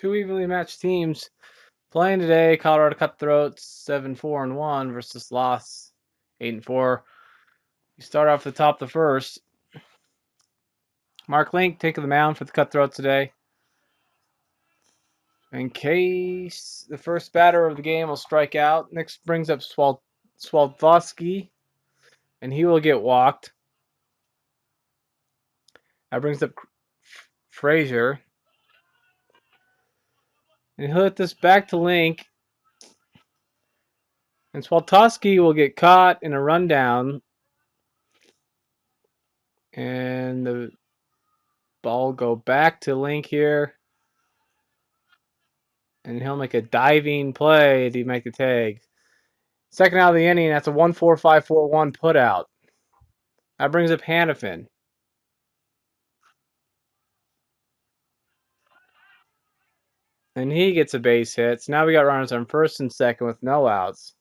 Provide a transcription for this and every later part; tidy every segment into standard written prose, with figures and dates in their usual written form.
Two evenly matched teams playing today. Colorado Cutthroats 7-4-1 versus Sloths 8-4. You start off the top of the first. Mark Link taking the mound for the Cutthroats today. In case the first batter of the game will strike out, next brings up Sloths, and he will get walked. That brings up Frazier. And he'll hit this back to Link. And Sloths will get caught in a rundown. And the ball will go back to Link here. And he'll make a diving play to make the tag. Second out of the inning, that's a 1-4-5-4-1 put out. That brings up Hannafin. And he gets a base hit. So now we got runners on first and second with no outs.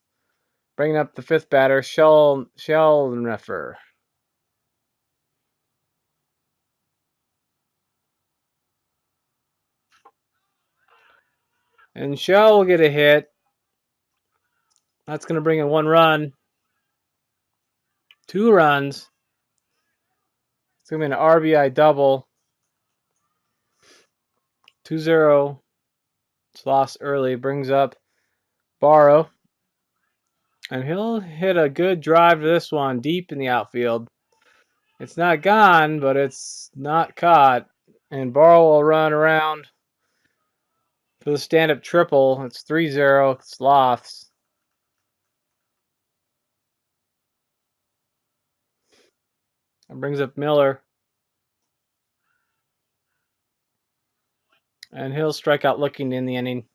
Bringing up the fifth batter, Sheldneffer. And Shell will get a hit. That's going to bring in one run. 2 runs. It's going to be an RBI double. 2-0. It's lost early. Brings up Barrow. And he'll hit a good drive to this one deep in the outfield. It's not gone, but it's not caught. And Barrow will run around for the stand-up triple. It's 3-0 Sloths. That brings up Miller. And he'll strike out looking in the inning.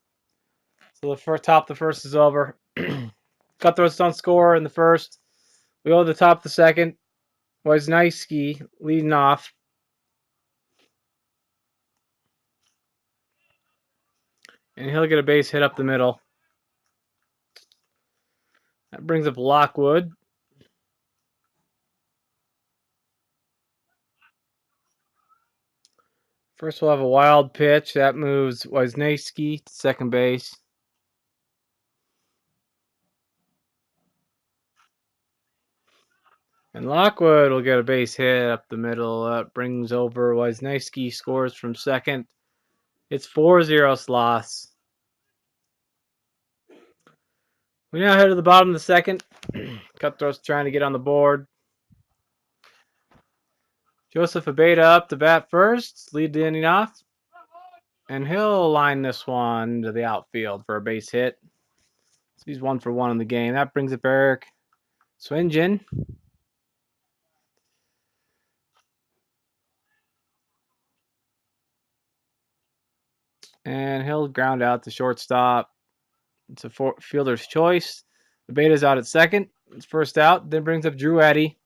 So the top of the first is over. Cutthroats don't score in the first. We go to the top of the second. Wisniewski leading off. And he'll get a base hit up the middle. That brings up Lockwood. First we'll have a wild pitch. That moves Wisniewski to second base. And Lockwood will get a base hit up the middle. That brings over Wisniewski, scores from second. It's 4-0 Sloths. We now head to the bottom of the second. Cutthroats trying to get on the board. Joseph Abeda up to bat first, lead the inning off. And he'll line this one to the outfield for a base hit. So he's 1 for 1 in the game. That brings up Eric Swingen. And he'll ground out to shortstop. It's a fielder's choice. Abeda's out at second. It's first out. Then brings up Drew Eddy.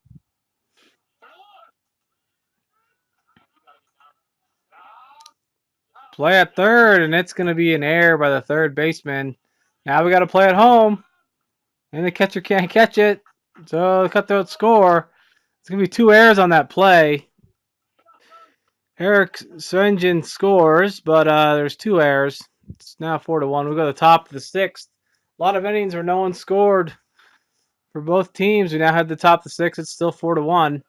Play at third, and it's going to be an error by the third baseman. Now we got to play at home. And the catcher can't catch it. So the Cutthroats score. It's going to be 2 errors on that play. Eric Swingen scores, but there's 2 errors. It's now 4-1. We go to the top of the 6th. A lot of innings where no one scored for both teams. We now have the top of the 6th. It's still 4-1.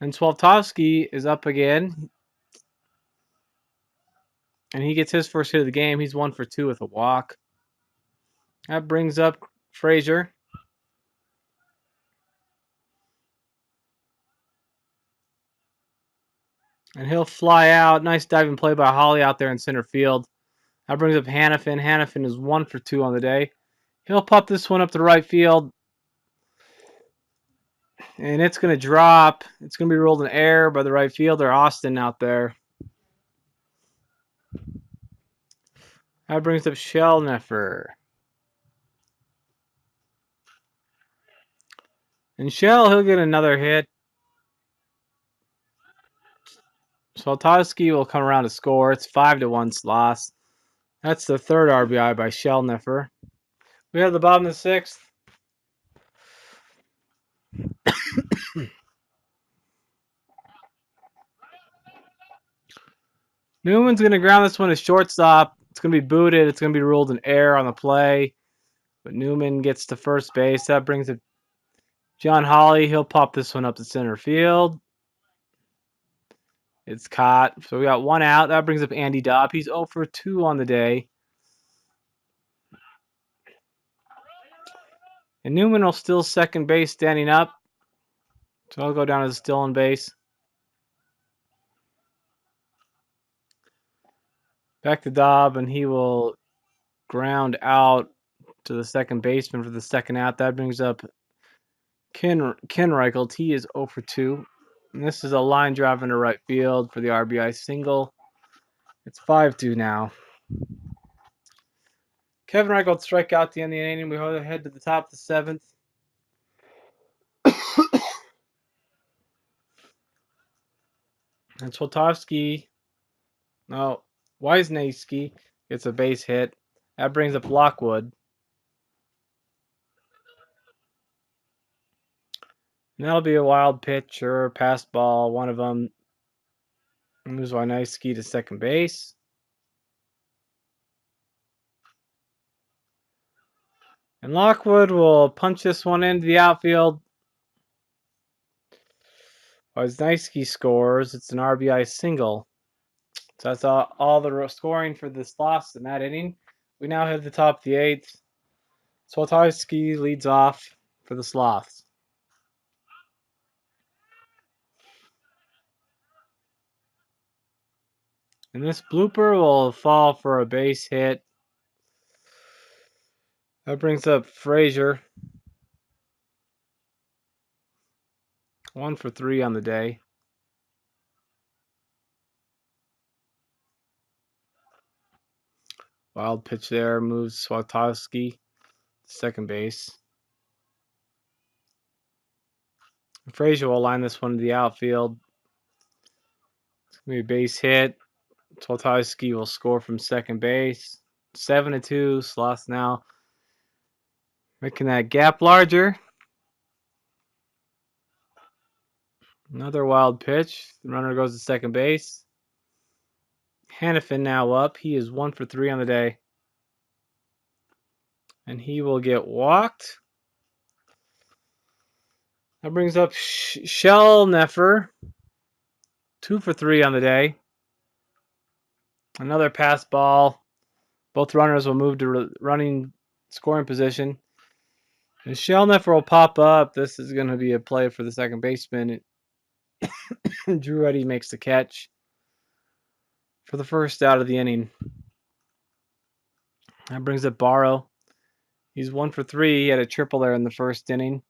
And Swaltowski is up again. And he gets his first hit of the game. He's 1 for 2 with a walk. That brings up Frazier. And he'll fly out. Nice diving play by Holly out there in center field. That brings up Hannafin. Hannafin is 1 for 2 on the day. He'll pop this one up to right field. And it's going to drop. It's going to be ruled an error by the right fielder, Austin, out there. That brings up Sheldneffer. And he'll get another hit. Swaltowski will come around to score. It's 5-1 Sloths. That's the third RBI by Sheldneffer. We have the bottom of the 6th. Newman's going to ground this one to shortstop. It's going to be booted. It's going to be ruled an error on the play. But Newman gets to first base. That brings it John Holly. He'll pop this one up to center field. It's caught. So we got one out. That brings up Andy Dobb. He's 0 for 2 on the day. And Newman will still second base standing up. So I'll go down as still on base. Back to Dobb, and he will ground out to the second baseman for the second out. That brings up Ken Reichelt. He is 0 for 2. And this is a line drive into right field for the RBI single. It's 5-2 now. Kevin Reichelt strike out at the end of the inning. We head to the top of the 7th. And Wisniewski gets a base hit. That brings up Lockwood. And that'll be a wild pitch or pass ball. One of them moves Wisniewski to second base. And Lockwood will punch this one into the outfield. Wisniewski scores. It's an RBI single. So that's all the scoring for the Sloths in that inning. We now hit the top of the 8th. Sloths leads off for the Sloths. And this blooper will fall for a base hit. That brings up Frazier. 1 for 3 on the day. Wild pitch there moves Swatowski to second base. Frazier will line this one to the outfield. It's going to be a base hit. Swatowski will score from second base. 7-2. Sloths now making that gap larger. Another wild pitch. The runner goes to second base. Hannafin now up. He is 1 for 3 on the day. And he will get walked. That brings up Shellneffer. 2 for 3 on the day. Another pass ball. Both runners will move to running scoring position. And Shellneffer will pop up. This is going to be a play for the second baseman. Drew Eddy makes the catch for the first out of the inning. That brings up Barrow. He's 1 for 3. He had a triple there in the first inning.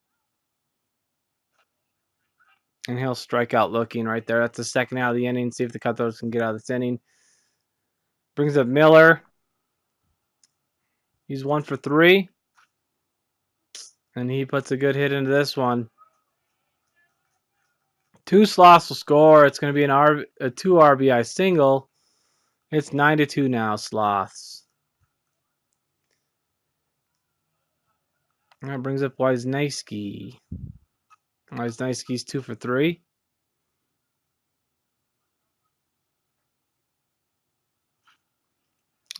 And he'll strike out looking right there. That's the second out of the inning. See if the Cutthroats can get out of this inning. Brings up Miller. He's 1 for 3. And he puts a good hit into this one. 2 Sloths will score. It's going to be a 2 RBI single. It's 9-2 now, Sloths. That brings up Wisniewski. Wisniewski's 2 for 3.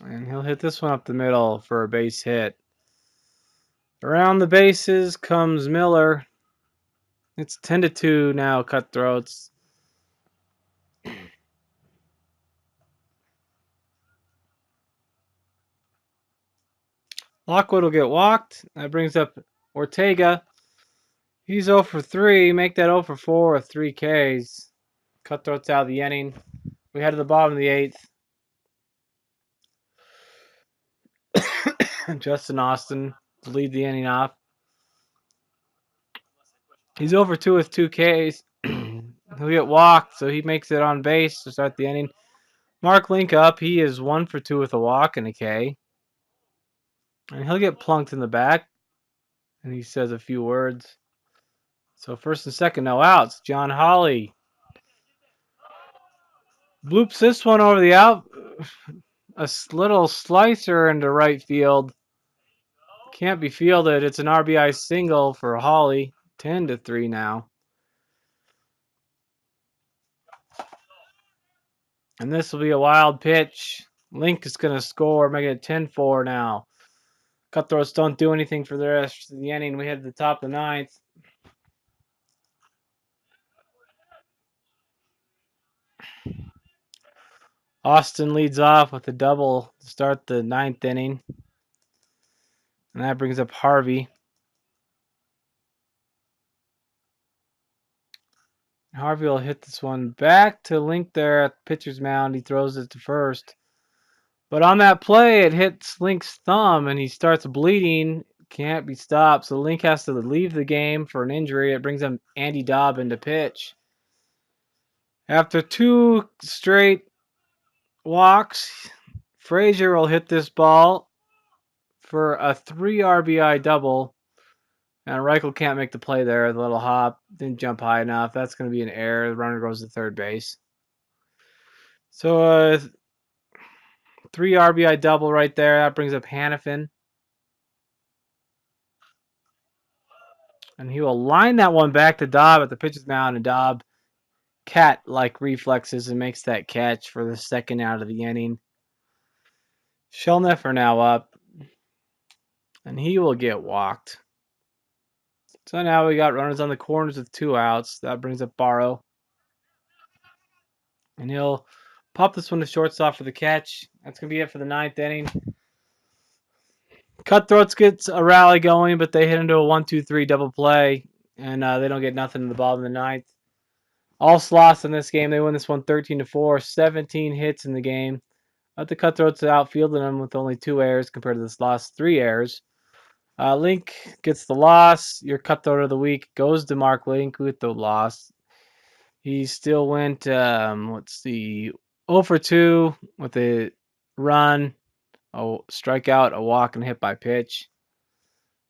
And he'll hit this one up the middle for a base hit. Around the bases comes Miller. It's 10-2 now, Cutthroats. Lockwood will get walked. That brings up Ortega. He's 0 for 3. Make that 0 for 4 with 3 Ks. Cutthroats out of the inning. We head to the bottom of the 8th. Justin Austin to lead the inning off. He's 0 for 2 with 2 Ks. He'll get walked, so he makes it on base to start the inning. Mark Link up. He is 1 for 2 with a walk and a K. And he'll get plunked in the back. And he says a few words. So first and second, no outs. John Holly bloops this one over the out. A little slicer into right field. Can't be fielded. It's an RBI single for Holly. 10-3 now. And this will be a wild pitch. Link is going to score, make it 10-4 now. Cutthroats don't do anything for the rest of the inning. We head to the top of the ninth. Austin leads off with a double to start the ninth inning. And that brings up Harvey. Harvey will hit this one back to Link there at the pitcher's mound. He throws it to first. But on that play, it hits Link's thumb and he starts bleeding. Can't be stopped. So Link has to leave the game for an injury. It brings him Andy Dobbin to pitch. After 2 straight walks, Frazier will hit this ball for a 3 RBI double. And Reichelt can't make the play there. The little hop didn't jump high enough. That's going to be an error. The runner goes to third base. So 3 RBI double right there. That brings up Hannafin. And he will line that one back to Dobb at the pitcher's mound. And Dobb, cat-like reflexes, and makes that catch for the second out of the inning. Shelneffer now up. And he will get walked. So now we got runners on the corners with 2 outs. That brings up Barrow. And he'll pop this one to shortstop for the catch. That's going to be it for the ninth inning. Cutthroats gets a rally going, but they hit into a 1-2-3 double play, and they don't get nothing in the bottom of the ninth. All Sloths in this game. They win this one 13-4, 17 hits in the game. But the Cutthroats outfielded them with only 2 errors compared to the Sloths' 3 errors. Link gets the loss. Your Cutthroat of the week goes to Mark Link with the loss. He still went, 0 for 2 with a run, a strikeout, a walk, and a hit by pitch.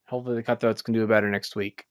Hopefully the Cutthroats can do better next week.